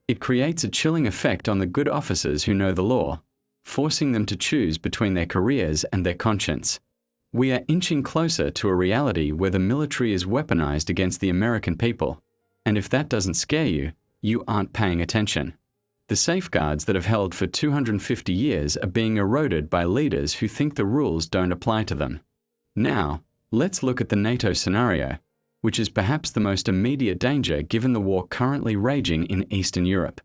It creates a chilling effect on the good officers who know the law, forcing them to choose between their careers and their conscience. We are inching closer to a reality where the military is weaponized against the American people. And if that doesn't scare you, you aren't paying attention. The safeguards that have held for 250 years are being eroded by leaders who think the rules don't apply to them. Now, let's look at the NATO scenario, which is perhaps the most immediate danger given the war currently raging in Eastern Europe.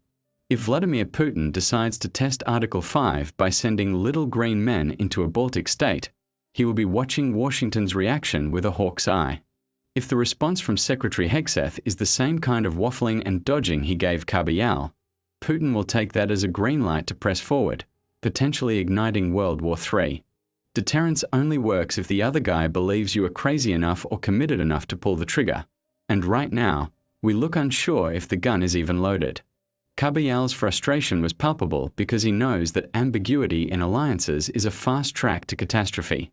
If Vladimir Putin decides to test Article 5 by sending little green men into a Baltic state, he will be watching Washington's reaction with a hawk's eye. If the response from Secretary Hegseth is the same kind of waffling and dodging he gave Carbajal, Putin will take that as a green light to press forward, potentially igniting World War III. Deterrence only works if the other guy believes you are crazy enough or committed enough to pull the trigger. And right now, we look unsure if the gun is even loaded. Carbajal's frustration was palpable because he knows that ambiguity in alliances is a fast track to catastrophe.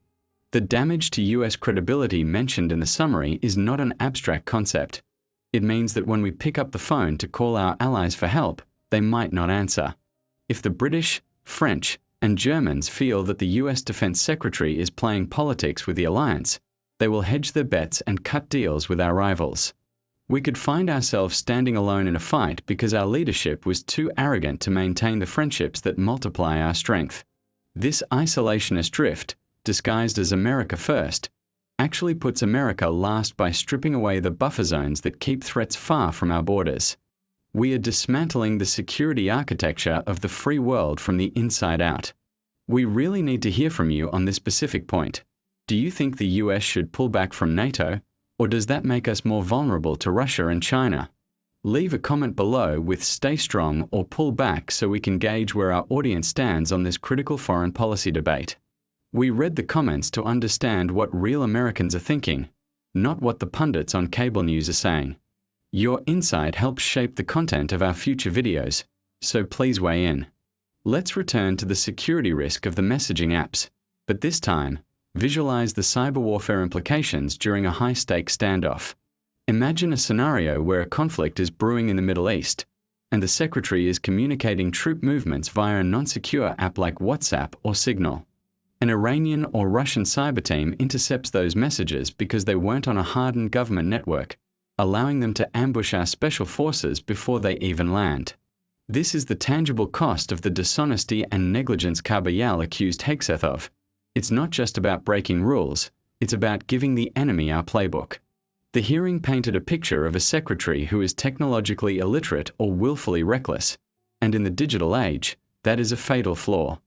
The damage to US credibility mentioned in the summary is not an abstract concept. It means that when we pick up the phone to call our allies for help, they might not answer. If the British, French, and Germans feel that the US Defense Secretary is playing politics with the alliance, they will hedge their bets and cut deals with our rivals. We could find ourselves standing alone in a fight because our leadership was too arrogant to maintain the friendships that multiply our strength. This isolationist drift, disguised as America first, actually puts America last by stripping away the buffer zones that keep threats far from our borders. We are dismantling the security architecture of the free world from the inside out. We really need to hear from you on this specific point. Do you think the US should pull back from NATO, or does that make us more vulnerable to Russia and China? Leave a comment below with "stay strong" or "pull back" so we can gauge where our audience stands on this critical foreign policy debate. We read the comments to understand what real Americans are thinking, not what the pundits on cable news are saying. Your insight helps shape the content of our future videos, so please weigh in. Let's return to the security risk of the messaging apps, but this time, visualize the cyber warfare implications during a high-stakes standoff. Imagine a scenario where a conflict is brewing in the Middle East, and the Secretary is communicating troop movements via a non-secure app like WhatsApp or Signal. An Iranian or Russian cyber team intercepts those messages because they weren't on a hardened government network, allowing them to ambush our special forces before they even land. This is the tangible cost of the dishonesty and negligence Carbajal accused Hegseth of. It's not just about breaking rules, it's about giving the enemy our playbook. The hearing painted a picture of a secretary who is technologically illiterate or willfully reckless, and in the digital age, that is a fatal flaw.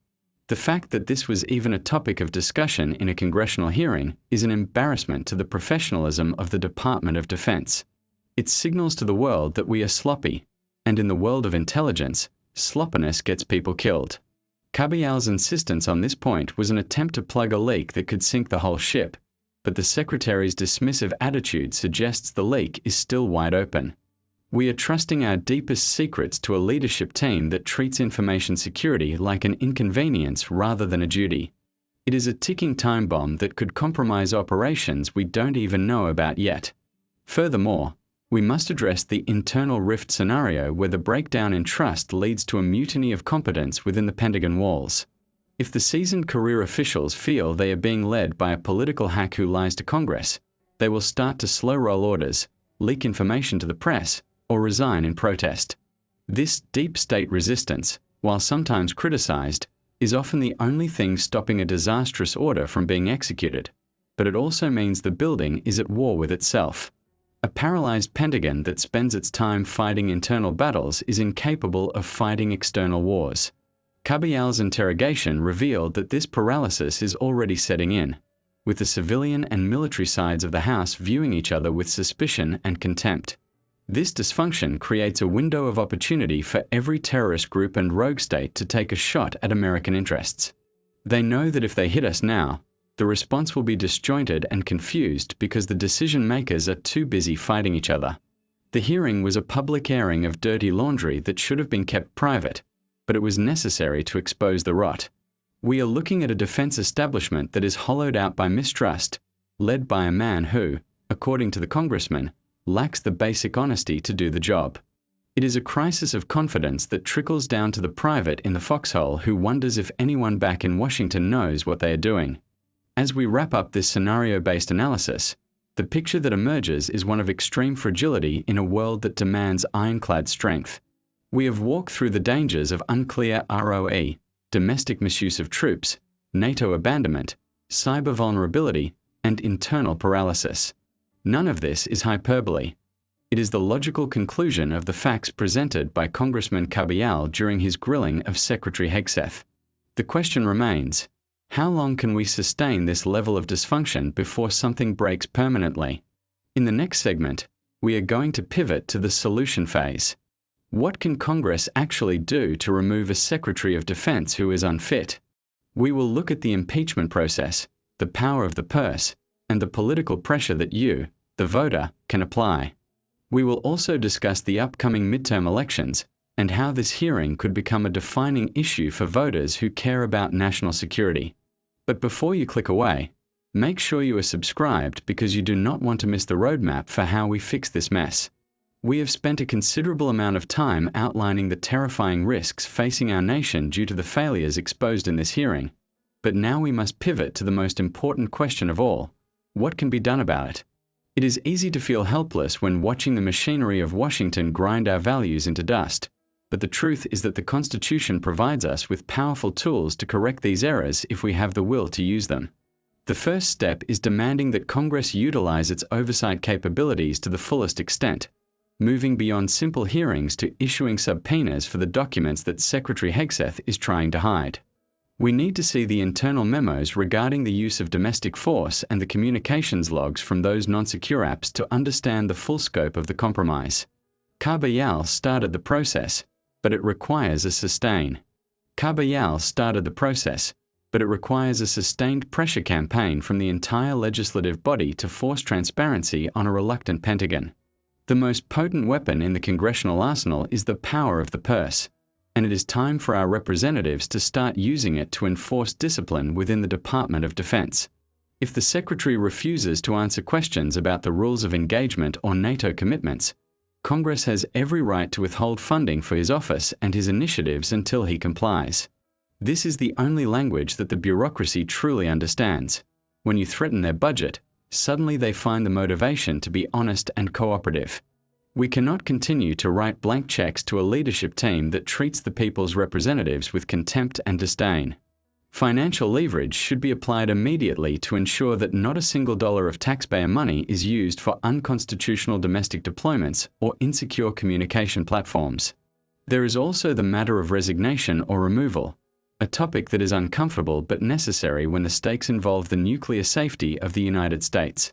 The fact that this was even a topic of discussion in a congressional hearing is an embarrassment to the professionalism of the Department of Defense. It signals to the world that we are sloppy, and in the world of intelligence, sloppiness gets people killed. Carbajal's insistence on this point was an attempt to plug a leak that could sink the whole ship, but the Secretary's dismissive attitude suggests the leak is still wide open. We are trusting our deepest secrets to a leadership team that treats information security like an inconvenience rather than a duty. It is a ticking time bomb that could compromise operations we don't even know about yet. Furthermore, we must address the internal rift scenario where the breakdown in trust leads to a mutiny of competence within the Pentagon walls. If the seasoned career officials feel they are being led by a political hack who lies to Congress, they will start to slow-roll orders, leak information to the press, or resign in protest. This deep state resistance, while sometimes criticized, is often the only thing stopping a disastrous order from being executed, but it also means the building is at war with itself. A paralyzed Pentagon that spends its time fighting internal battles is incapable of fighting external wars. Carbajal's interrogation revealed that this paralysis is already setting in, with the civilian and military sides of the House viewing each other with suspicion and contempt. This dysfunction creates a window of opportunity for every terrorist group and rogue state to take a shot at American interests. They know that if they hit us now, the response will be disjointed and confused because the decision makers are too busy fighting each other. The hearing was a public airing of dirty laundry that should have been kept private, but it was necessary to expose the rot. We are looking at a defense establishment that is hollowed out by mistrust, led by a man who, according to the Congressman, lacks the basic honesty to do the job. It is a crisis of confidence that trickles down to the private in the foxhole who wonders if anyone back in Washington knows what they are doing. As we wrap up this scenario-based analysis, the picture that emerges is one of extreme fragility in a world that demands ironclad strength. We have walked through the dangers of unclear ROE, domestic misuse of troops, NATO abandonment, cyber vulnerability, and internal paralysis. None of this is hyperbole. It is the logical conclusion of the facts presented by Congressman Carbajal during his grilling of Secretary Hegseth. The question remains, how long can we sustain this level of dysfunction before something breaks permanently? In the next segment, we are going to pivot to the solution phase. What can Congress actually do to remove a Secretary of Defense who is unfit? We will look at the impeachment process, the power of the purse, and the political pressure that you, the voter, can apply. We will also discuss the upcoming midterm elections and how this hearing could become a defining issue for voters who care about national security. But before you click away, make sure you are subscribed because you do not want to miss the roadmap for how we fix this mess. We have spent a considerable amount of time outlining the terrifying risks facing our nation due to the failures exposed in this hearing, but now we must pivot to the most important question of all: what can be done about it? It is easy to feel helpless when watching the machinery of Washington grind our values into dust, but the truth is that the Constitution provides us with powerful tools to correct these errors if we have the will to use them. The first step is demanding that Congress utilize its oversight capabilities to the fullest extent, moving beyond simple hearings to issuing subpoenas for the documents that Secretary Hegseth is trying to hide. We need to see the internal memos regarding the use of domestic force and the communications logs from those non-secure apps to understand the full scope of the compromise. Carbajal started the process, but it requires a sustained pressure campaign from the entire legislative body to force transparency on a reluctant Pentagon. The most potent weapon in the congressional arsenal is the power of the purse, and it is time for our representatives to start using it to enforce discipline within the Department of Defense. If the Secretary refuses to answer questions about the rules of engagement or NATO commitments, Congress has every right to withhold funding for his office and his initiatives until he complies. This is the only language that the bureaucracy truly understands. When you threaten their budget, suddenly they find the motivation to be honest and cooperative. We cannot continue to write blank checks to a leadership team that treats the people's representatives with contempt and disdain. Financial leverage should be applied immediately to ensure that not a single dollar of taxpayer money is used for unconstitutional domestic deployments or insecure communication platforms. There is also the matter of resignation or removal, a topic that is uncomfortable but necessary when the stakes involve the nuclear safety of the United States.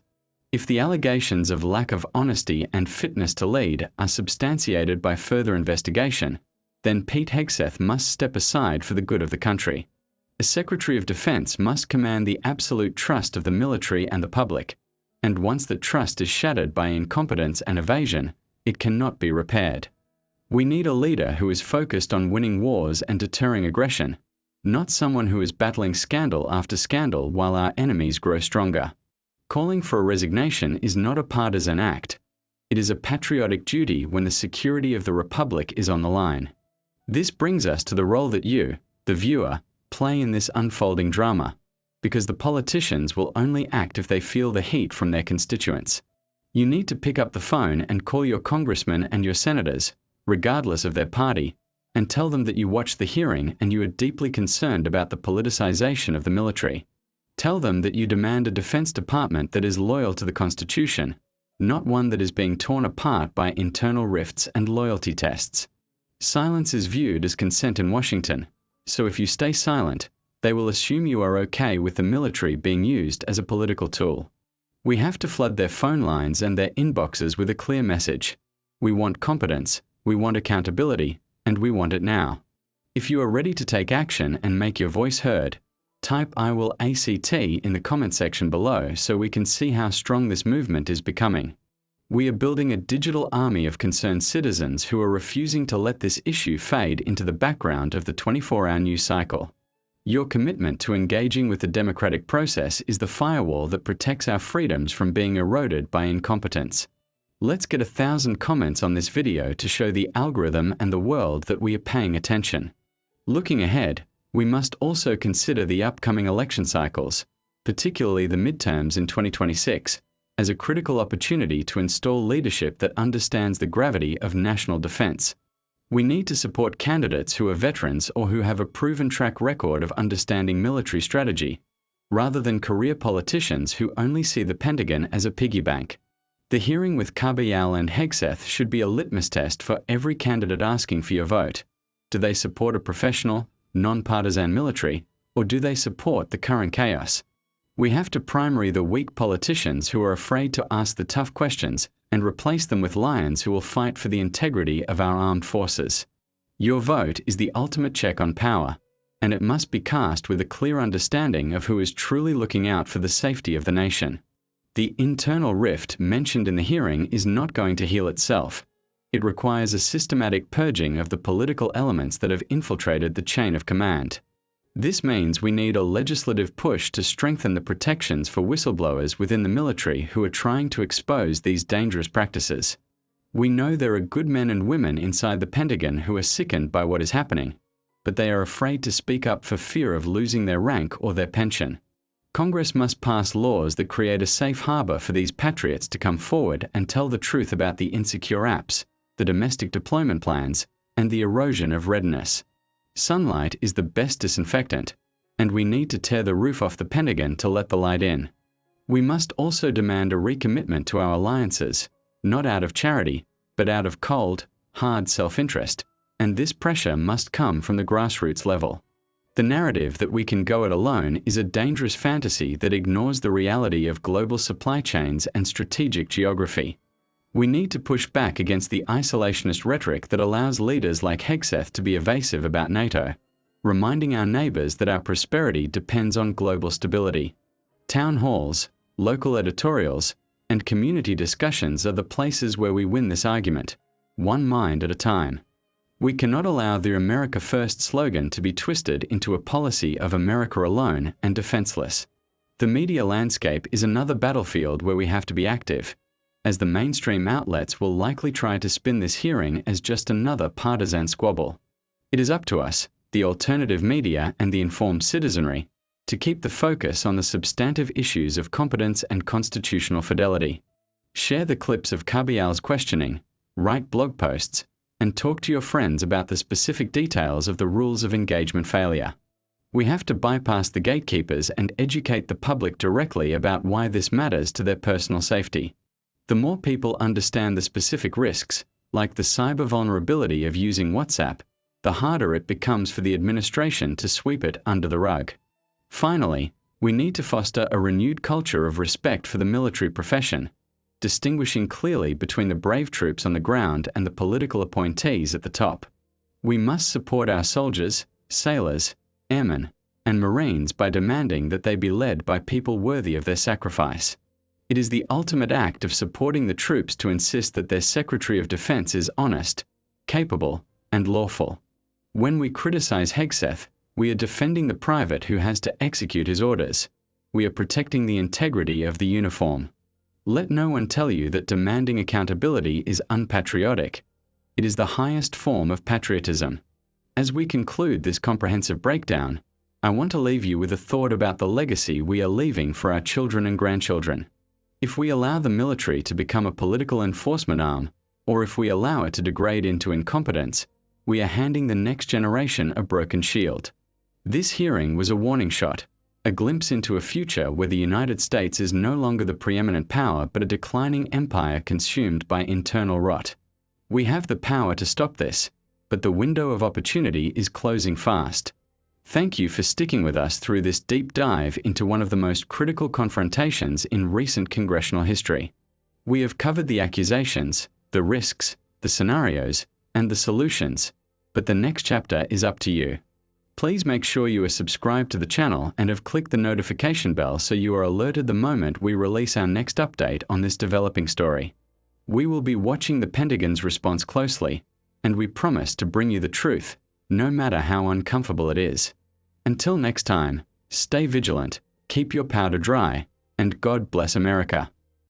If the allegations of lack of honesty and fitness to lead are substantiated by further investigation, then Pete Hegseth must step aside for the good of the country. A Secretary of Defense must command the absolute trust of the military and the public, and once that trust is shattered by incompetence and evasion, it cannot be repaired. We need a leader who is focused on winning wars and deterring aggression, not someone who is battling scandal after scandal while our enemies grow stronger. Calling for a resignation is not a partisan act. It is a patriotic duty when the security of the Republic is on the line. This brings us to the role that you, the viewer, play in this unfolding drama, because the politicians will only act if they feel the heat from their constituents. You need to pick up the phone and call your congressmen and your senators, regardless of their party, and tell them that you watched the hearing and you are deeply concerned about the politicization of the military. Tell them that you demand a Defense Department that is loyal to the Constitution, not one that is being torn apart by internal rifts and loyalty tests. Silence is viewed as consent in Washington, so if you stay silent, they will assume you are okay with the military being used as a political tool. We have to flood their phone lines and their inboxes with a clear message. We want competence, we want accountability, and we want it now. If you are ready to take action and make your voice heard, type "I will ACT" in the comment section below so we can see how strong this movement is becoming. We are building a digital army of concerned citizens who are refusing to let this issue fade into the background of the 24-hour news cycle. Your commitment to engaging with the democratic process is the firewall that protects our freedoms from being eroded by incompetence. Let's get 1,000 comments on this video to show the algorithm and the world that we are paying attention. Looking ahead, we must also consider the upcoming election cycles, particularly the midterms in 2026, as a critical opportunity to install leadership that understands the gravity of national defense. We need to support candidates who are veterans or who have a proven track record of understanding military strategy, rather than career politicians who only see the Pentagon as a piggy bank. The hearing with Carbajal and Hegseth should be a litmus test for every candidate asking for your vote. Do they support a professional, non-partisan military, or do they support the current chaos? We have to primary the weak politicians who are afraid to ask the tough questions and replace them with lions who will fight for the integrity of our armed forces. Your vote is the ultimate check on power, and it must be cast with a clear understanding of who is truly looking out for the safety of the nation. The internal rift mentioned in the hearing is not going to heal itself. It requires a systematic purging of the political elements that have infiltrated the chain of command. This means we need a legislative push to strengthen the protections for whistleblowers within the military who are trying to expose these dangerous practices. We know there are good men and women inside the Pentagon who are sickened by what is happening, but they are afraid to speak up for fear of losing their rank or their pension. Congress must pass laws that create a safe harbor for these patriots to come forward and tell the truth about the insecure apps, the domestic deployment plans, and the erosion of readiness. Sunlight is the best disinfectant, and we need to tear the roof off the Pentagon to let the light in. We must also demand a recommitment to our alliances, not out of charity, but out of cold, hard self-interest, and this pressure must come from the grassroots level. The narrative that we can go it alone is a dangerous fantasy that ignores the reality of global supply chains and strategic geography. We need to push back against the isolationist rhetoric that allows leaders like Hegseth to be evasive about NATO, reminding our neighbors that our prosperity depends on global stability. Town halls, local editorials, and community discussions are the places where we win this argument, one mind at a time. We cannot allow the America First slogan to be twisted into a policy of America alone and defenseless. The media landscape is another battlefield where we have to be active, as the mainstream outlets will likely try to spin this hearing as just another partisan squabble. It is up to us, the alternative media and the informed citizenry, to keep the focus on the substantive issues of competence and constitutional fidelity. Share the clips of Carbajal's questioning, write blog posts, and talk to your friends about the specific details of the rules of engagement failure. We have to bypass the gatekeepers and educate the public directly about why this matters to their personal safety. The more people understand the specific risks, like the cyber vulnerability of using WhatsApp, the harder it becomes for the administration to sweep it under the rug. Finally, we need to foster a renewed culture of respect for the military profession, distinguishing clearly between the brave troops on the ground and the political appointees at the top. We must support our soldiers, sailors, airmen, and Marines by demanding that they be led by people worthy of their sacrifice. It is the ultimate act of supporting the troops to insist that their Secretary of Defense is honest, capable, and lawful. When we criticize Hegseth, we are defending the private who has to execute his orders. We are protecting the integrity of the uniform. Let no one tell you that demanding accountability is unpatriotic. It is the highest form of patriotism. As we conclude this comprehensive breakdown, I want to leave you with a thought about the legacy we are leaving for our children and grandchildren. If we allow the military to become a political enforcement arm, or if we allow it to degrade into incompetence, we are handing the next generation a broken shield. This hearing was a warning shot, a glimpse into a future where the United States is no longer the preeminent power but a declining empire consumed by internal rot. We have the power to stop this, but the window of opportunity is closing fast. Thank you for sticking with us through this deep dive into one of the most critical confrontations in recent congressional history. We have covered the accusations, the risks, the scenarios, and the solutions, but the next chapter is up to you. Please make sure you are subscribed to the channel and have clicked the notification bell so you are alerted the moment we release our next update on this developing story. We will be watching the Pentagon's response closely, and we promise to bring you the truth, no matter how uncomfortable it is. Until next time, stay vigilant, keep your powder dry, and God bless America.